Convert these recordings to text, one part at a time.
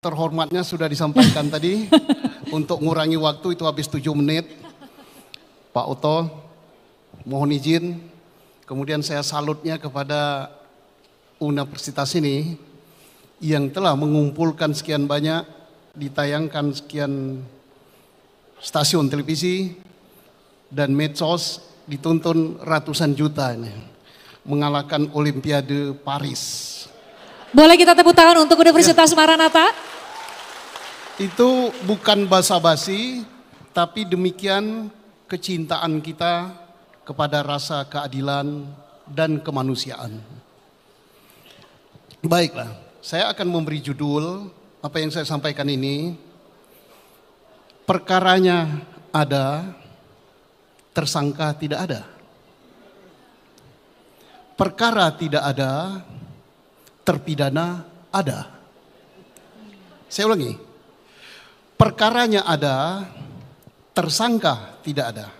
Terhormatnya sudah disampaikan tadi, untuk mengurangi waktu itu habis 7 menit. Pak Oto, mohon izin, kemudian saya salutnya kepada universitas ini yang telah mengumpulkan sekian banyak, ditayangkan sekian stasiun televisi dan medsos, dituntun ratusan juta ini, mengalahkan Olimpiade Paris. Boleh kita tepuk tangan untuk Universitas Maranatha? Itu bukan basa-basi, tapi demikian kecintaan kita kepada rasa keadilan dan kemanusiaan. Baiklah, saya akan memberi judul apa yang saya sampaikan ini. Perkaranya ada, tersangka tidak ada. Perkara tidak ada, terpidana ada. Saya ulangi. Perkaranya ada, tersangka tidak ada.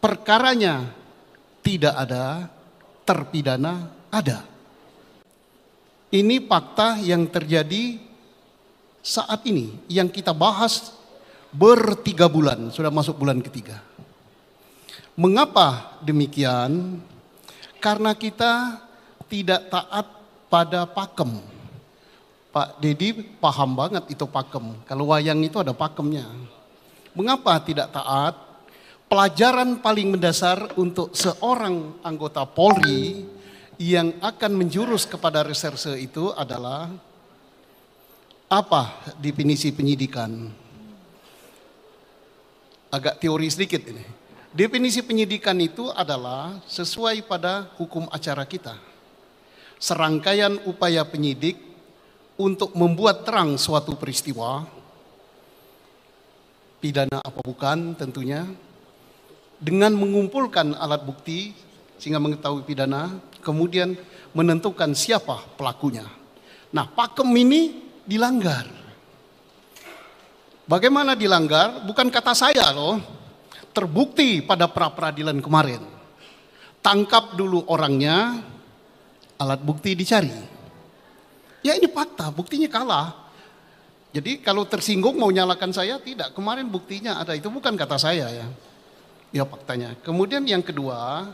Perkaranya tidak ada, terpidana ada. Ini fakta yang terjadi saat ini, yang kita bahas ber-3 bulan, sudah masuk bulan ketiga. Mengapa demikian? Karena kita tidak taat pada pakem. Pak Dedi paham banget itu pakem. Kalau wayang itu ada pakemnya. Mengapa tidak taat? Pelajaran paling mendasar untuk seorang anggota Polri yang akan menjurus kepada reserse itu adalah apa definisi penyidikan? Agak teori sedikit ini. Definisi penyidikan itu adalah sesuai pada hukum acara kita. Serangkaian upaya penyidik untuk membuat terang suatu peristiwa, pidana apa bukan tentunya, dengan mengumpulkan alat bukti sehingga mengetahui pidana, kemudian menentukan siapa pelakunya. Nah, pakem ini dilanggar. Bagaimana dilanggar? Bukan kata saya loh, terbukti pada pra-peradilan kemarin. Tangkap dulu orangnya, alat bukti dicari. Ya ini fakta, buktinya kalah. Jadi kalau tersinggung mau nyalakan saya, tidak. Kemarin buktinya ada, itu bukan kata saya ya. Ya faktanya. Kemudian yang kedua,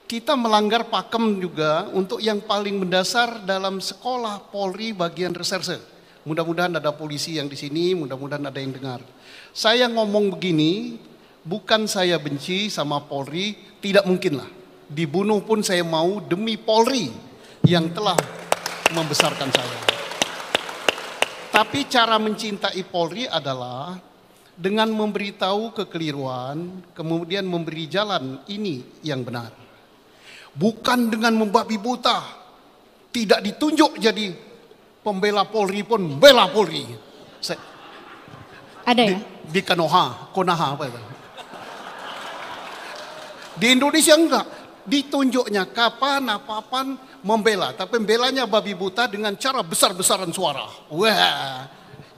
kita melanggar pakem juga untuk yang paling mendasar dalam sekolah Polri bagian reserse. Mudah-mudahan ada polisi yang di sini, mudah-mudahan ada yang dengar. Saya ngomong begini, bukan saya benci sama Polri, tidak mungkin lah. Dibunuh pun saya mau demi Polri yang telah membesarkan saya. Tapi cara mencintai Polri adalah dengan memberitahu kekeliruan, kemudian memberi jalan ini yang benar. Bukan dengan membabi buta, tidak ditunjuk jadi pembela Polri pun membela Polri. Ada ya? Di Konaha apa itu? Di Indonesia enggak. Ditunjuknya kapan, apapun membela. Tapi membelanya babi buta dengan cara besar-besaran suara. Wah,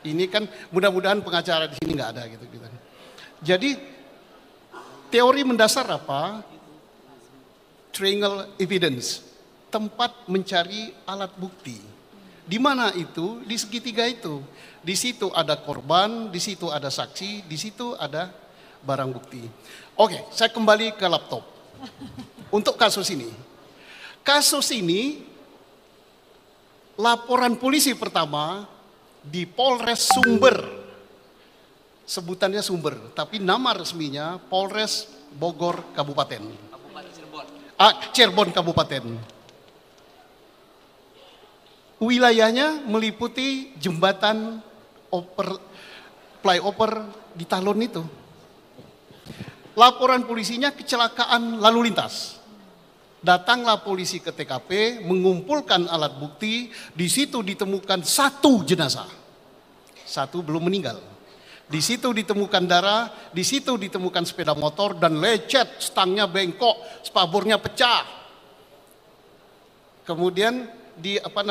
ini kan mudah-mudahan pengacara di sini nggak ada gitu. Jadi teori mendasar apa? Triangle evidence, tempat mencari alat bukti. Di mana itu? Di segitiga itu. Di situ ada korban, di situ ada saksi, di situ ada barang bukti. Oke, saya kembali ke laptop. Untuk kasus ini. Kasus ini laporan polisi pertama di Polres Sumber. Sebutannya Sumber, tapi nama resminya Polres Bogor Kabupaten. Cirebon Kabupaten. Wilayahnya meliputi jembatan flyover di Talon itu. Laporan polisinya kecelakaan lalu lintas. Datanglah polisi ke TKP, mengumpulkan alat bukti, di situ ditemukan 1 jenazah. 1 belum meninggal. Di situ ditemukan darah, di situ ditemukan sepeda motor dan lecet, stangnya bengkok, spabornya pecah. Kemudian di Apa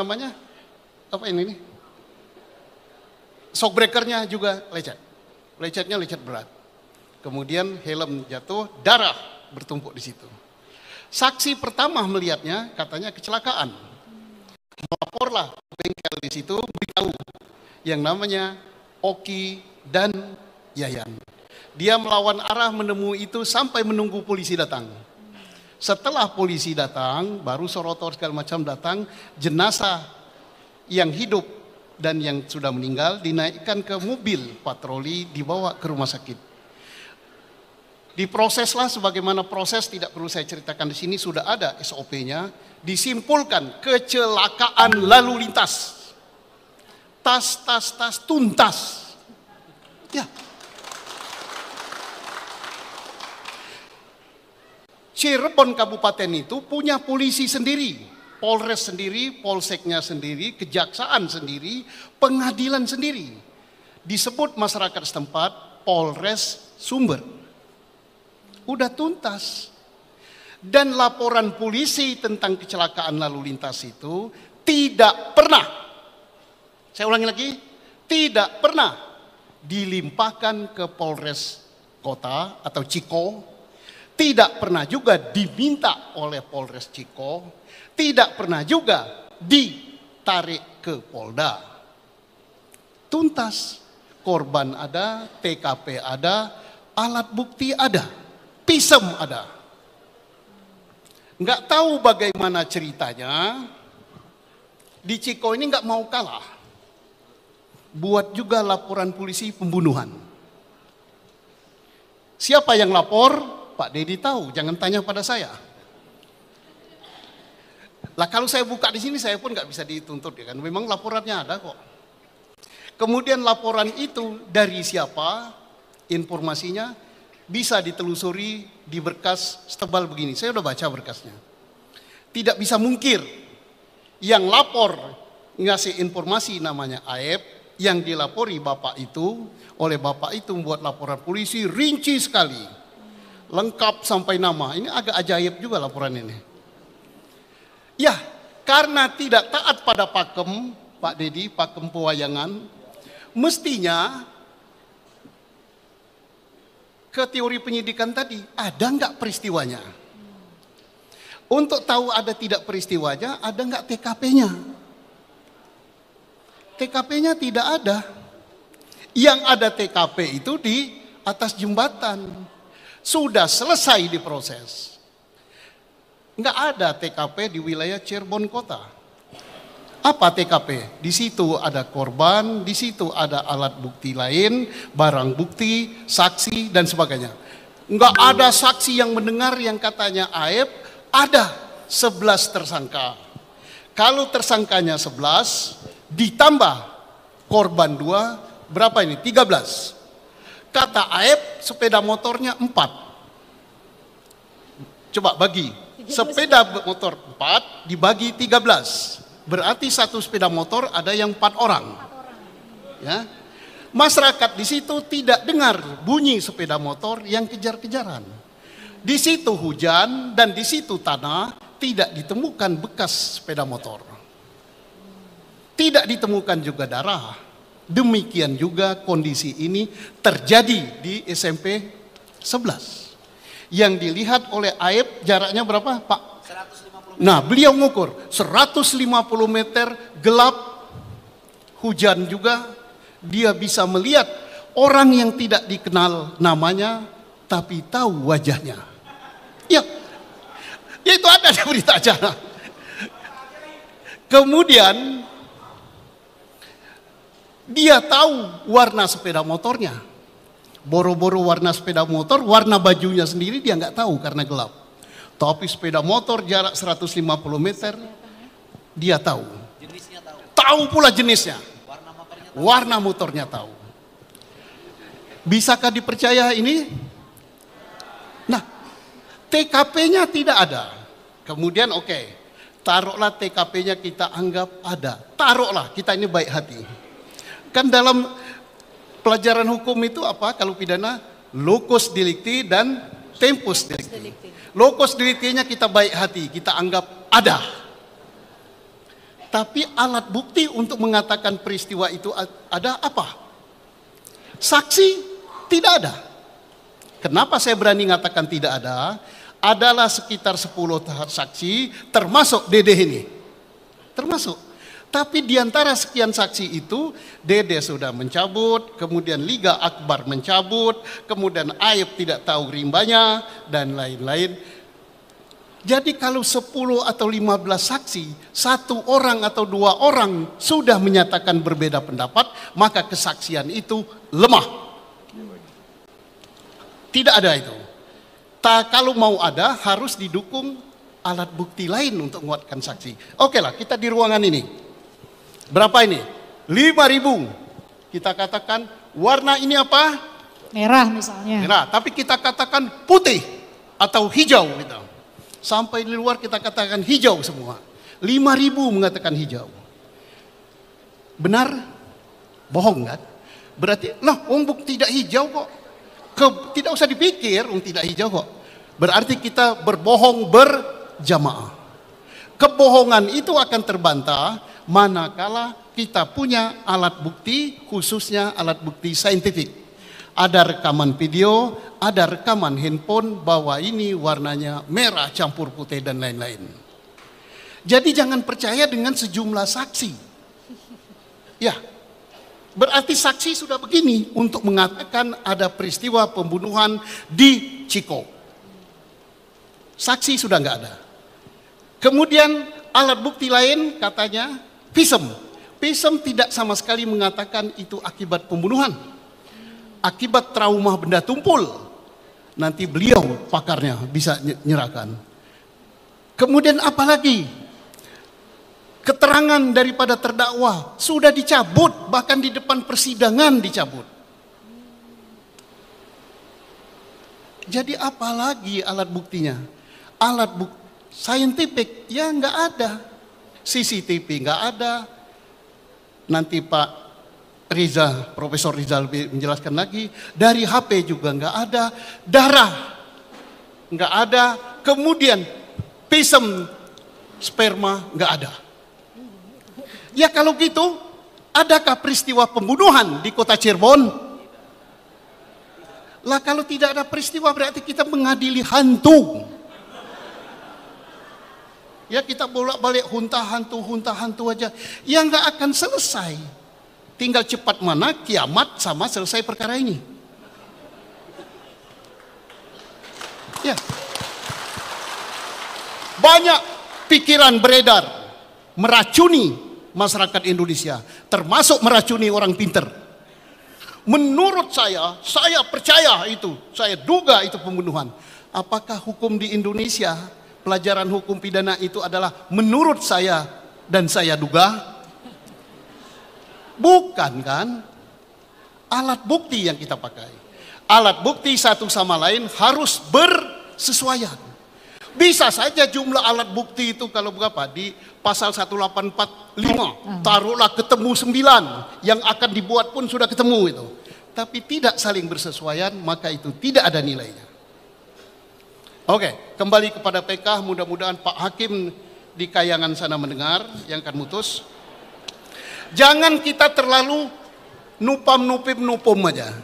ini? Shockbreakernya juga lecet. Lecetnya lecet berat. Kemudian helm jatuh, darah bertumpuk di situ. Saksi pertama melihatnya katanya kecelakaan. Melaporlah ke bengkel di situ, beritahu yang namanya Oki dan Yayan. Dia melawan arah menemui itu sampai menunggu polisi datang. Setelah polisi datang, baru Sorotor segala macam datang, jenazah yang hidup dan yang sudah meninggal dinaikkan ke mobil patroli, dibawa ke rumah sakit. Diproseslah sebagaimana proses, tidak perlu saya ceritakan di sini, sudah ada SOP-nya. Disimpulkan kecelakaan lalu lintas. Tas, tuntas. Ya. Cirebon Kabupaten itu punya polisi sendiri, Polres sendiri, Polseknya sendiri, kejaksaan sendiri, pengadilan sendiri. Disebut masyarakat setempat Polres Sumber. Udah tuntas. Dan laporan polisi tentang kecelakaan lalu lintas itu tidak pernah, saya ulangi lagi, tidak pernah dilimpahkan ke Polres Kota atau Ciko, tidak pernah juga diminta oleh Polres Ciko, tidak pernah juga ditarik ke Polda. Tuntas, korban ada, TKP ada, alat bukti ada, pisem ada. Nggak tahu bagaimana ceritanya, di Ciko ini nggak mau kalah. Buat juga laporan polisi pembunuhan. Siapa yang lapor? Pak Dedi tahu, jangan tanya pada saya. Lah kalau saya buka di sini saya pun nggak bisa dituntut ya kan. Memang laporannya ada kok. Kemudian laporan itu dari siapa? Informasinya bisa ditelusuri di berkas setebal begini. Saya udah baca berkasnya. Tidak bisa mungkir yang lapor ngasih informasi namanya Aep, yang dilapori bapak itu, oleh bapak itu membuat laporan polisi rinci sekali, lengkap sampai nama. Ini agak ajaib juga laporan ini. Ya, karena tidak taat pada pakem, Pak Dedi, pakem pewayangan, mestinya ke teori penyidikan tadi, ada nggak peristiwanya? Untuk tahu ada tidak peristiwanya, ada nggak TKP-nya? TKP-nya tidak ada. Yang ada TKP itu di atas jembatan. Sudah selesai diproses. Nggak ada TKP di wilayah Cirebon Kota. Apa TKP? Di situ ada korban, di situ ada alat bukti lain, barang bukti, saksi, dan sebagainya. Nggak ada saksi yang mendengar yang katanya Aep, ada 11 tersangka. Kalau tersangkanya 11, ditambah korban 2, berapa ini? 13. Kata Aep, sepeda motornya 4. Coba bagi, sepeda motor 4 dibagi 13. Berarti satu sepeda motor ada yang 4 orang. Ya. Masyarakat di situ tidak dengar bunyi sepeda motor yang kejar-kejaran. Di situ hujan dan di situ tanah, tidak ditemukan bekas sepeda motor. Tidak ditemukan juga darah. Demikian juga kondisi ini terjadi di SMP 11. Yang dilihat oleh Aep jaraknya berapa, Pak? 150 meter. Nah, beliau mengukur 150 meter gelap, hujan juga, dia bisa melihat orang yang tidak dikenal namanya, tapi tahu wajahnya. Ya itu ada di berita acara. Kemudian dia tahu warna sepeda motornya. Boro-boro warna sepeda motor, warna bajunya sendiri dia nggak tahu karena gelap. Tapi sepeda motor jarak 150 meter, dia tahu. Jenisnya tahu. Tahu pula jenisnya. Warna motornya tahu. Bisakah dipercaya ini? Nah, TKP-nya tidak ada. Kemudian oke, taruhlah TKP-nya kita anggap ada. Taruhlah, kita ini baik hati. Kan dalam pelajaran hukum itu apa kalau pidana? Locus delicti dan tempus delicti. Locus delicti-nya kita baik hati, kita anggap ada. Tapi alat bukti untuk mengatakan peristiwa itu ada apa? Saksi tidak ada. Kenapa saya berani mengatakan tidak ada? Adalah sekitar 10 saksi termasuk Dedeh ini. Termasuk. Tapi di antara sekian saksi itu, Dede sudah mencabut, kemudian Liga Akbar mencabut, kemudian Aib tidak tahu rimbanya, dan lain-lain. Jadi kalau 10 atau 15 saksi, 1 orang atau 2 orang sudah menyatakan berbeda pendapat, maka kesaksian itu lemah. Tidak ada itu. Kalau mau ada, harus didukung alat bukti lain untuk menguatkan saksi. Oke lah, kita di ruangan ini. Berapa ini? 5.000. Kita katakan warna ini apa? Merah misalnya. Merah, tapi kita katakan putih atau hijau gitu. Sampai di luar kita katakan hijau semua. 5.000 mengatakan hijau. Benar? Bohong kan? Berarti, bukti tidak hijau kok. Tidak usah dipikir, tidak hijau kok. Berarti kita berbohong berjamaah. Kebohongan itu akan terbantah manakala kita punya alat bukti, khususnya alat bukti saintifik. Ada rekaman video, ada rekaman handphone bahwa ini warnanya merah campur putih dan lain-lain. Jadi jangan percaya dengan sejumlah saksi. Ya, berarti saksi sudah begini untuk mengatakan ada peristiwa pembunuhan di Ciko. Saksi sudah nggak ada. Kemudian alat bukti lain katanya visum. Visum tidak sama sekali mengatakan itu akibat pembunuhan. Akibat trauma benda tumpul. Nanti beliau pakarnya bisa nyerahkan. Kemudian apalagi? Keterangan daripada terdakwa sudah dicabut, bahkan di depan persidangan dicabut. Jadi apalagi alat buktinya? Alat bukti saintifik ya nggak ada. CCTV nggak ada. Nanti Pak Riza, Profesor Riza lebih menjelaskan lagi. Dari HP juga nggak ada. Darah nggak ada. Kemudian visum sperma nggak ada. Ya kalau gitu, adakah peristiwa pembunuhan di kota Cirebon? Lah kalau tidak ada peristiwa berarti kita mengadili hantu. Ya kita bolak-balik hunta hantu aja. Ya nggak akan selesai. Tinggal cepat mana kiamat sama selesai perkara ini. Ya. Banyak pikiran beredar meracuni masyarakat Indonesia, termasuk meracuni orang pinter. Menurut saya percaya itu, saya duga itu pembunuhan. Apakah hukum di Indonesia, pelajaran hukum pidana itu adalah menurut saya dan saya duga? Bukan kan? Alat bukti yang kita pakai. Alat bukti satu sama lain harus bersesuaian. Bisa saja jumlah alat bukti itu kalau berapa? Di pasal 1845, taruhlah ketemu 9, yang akan dibuat pun sudah ketemu itu. Tapi tidak saling bersesuaian, maka itu tidak ada nilainya. Oke, kembali kepada PK, mudah-mudahan Pak Hakim di Kayangan sana mendengar, yang akan mutus. Jangan kita terlalu nupam-nupim-nupum aja.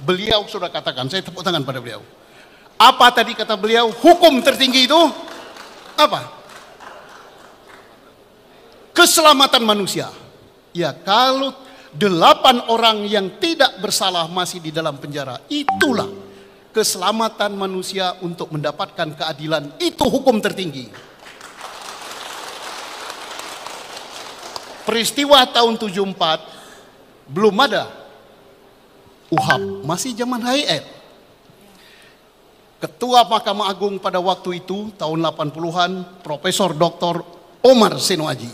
Beliau sudah katakan, saya tepuk tangan pada beliau. Apa tadi kata beliau? Hukum tertinggi itu apa? Keselamatan manusia. Ya kalau 8 orang yang tidak bersalah masih di dalam penjara, itulah keselamatan manusia untuk mendapatkan keadilan. Itu hukum tertinggi. Peristiwa tahun 74 belum ada UHAP, masih zaman HIR. Ketua Mahkamah Agung pada waktu itu tahun 80-an Profesor Dr. Omar Senoaji.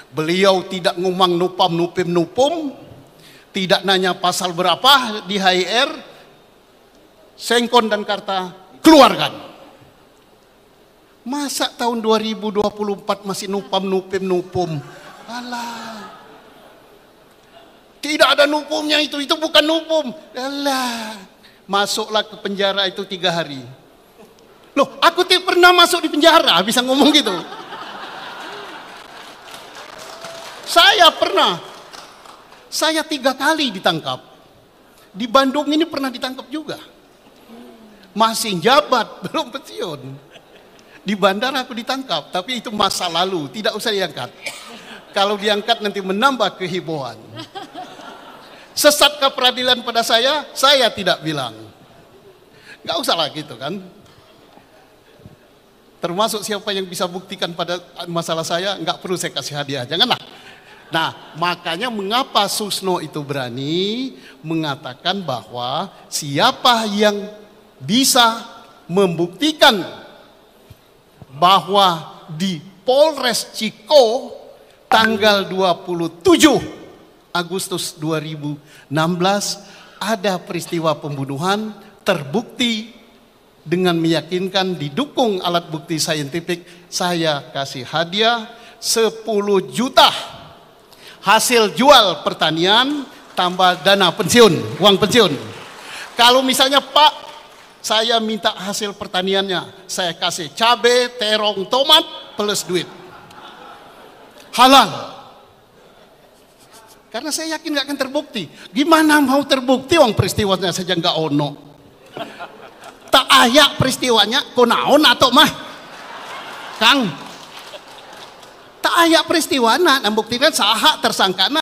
Beliau tidak ngomong nupam nupim nupum, tidak nanya pasal berapa di HIR, Sengkon dan Karta keluarkan. Masa tahun 2024 masih nupam nupim nupum? Alah. Tidak ada nupumnya itu bukan nupum. Alah. Masuklah ke penjara itu 3 hari. Loh, aku tidak pernah masuk di penjara, bisa ngomong gitu. Saya pernah. Saya 3 kali ditangkap. Di Bandung ini pernah ditangkap juga. Masih jabat, belum pensiun. Di bandara aku ditangkap, tapi itu masa lalu, tidak usah diangkat. Kalau diangkat nanti menambah kehebohan. Sesat ke peradilan pada saya tidak bilang. Nggak usah lah gitu kan. Termasuk siapa yang bisa buktikan pada masalah saya, nggak perlu saya kasih hadiah, janganlah. Nah, makanya mengapa Susno itu berani mengatakan bahwa siapa yang bisa membuktikan bahwa di Polres Ciko tanggal 27 Agustus 2016 ada peristiwa pembunuhan terbukti dengan meyakinkan didukung alat bukti saintifik, saya kasih hadiah 10 juta hasil jual pertanian tambah dana pensiun, uang pensiun. Kalau misalnya Pak, saya minta hasil pertaniannya, saya kasih cabai, terong, tomat plus duit. Halal. Karena saya yakin nggak akan terbukti. Gimana mau terbukti wong peristiwanya saja nggak ono. Tak ayak peristiwanya konaon atau mah. Kang. Tak ayak peristiwa nak membuktikan saha tersangka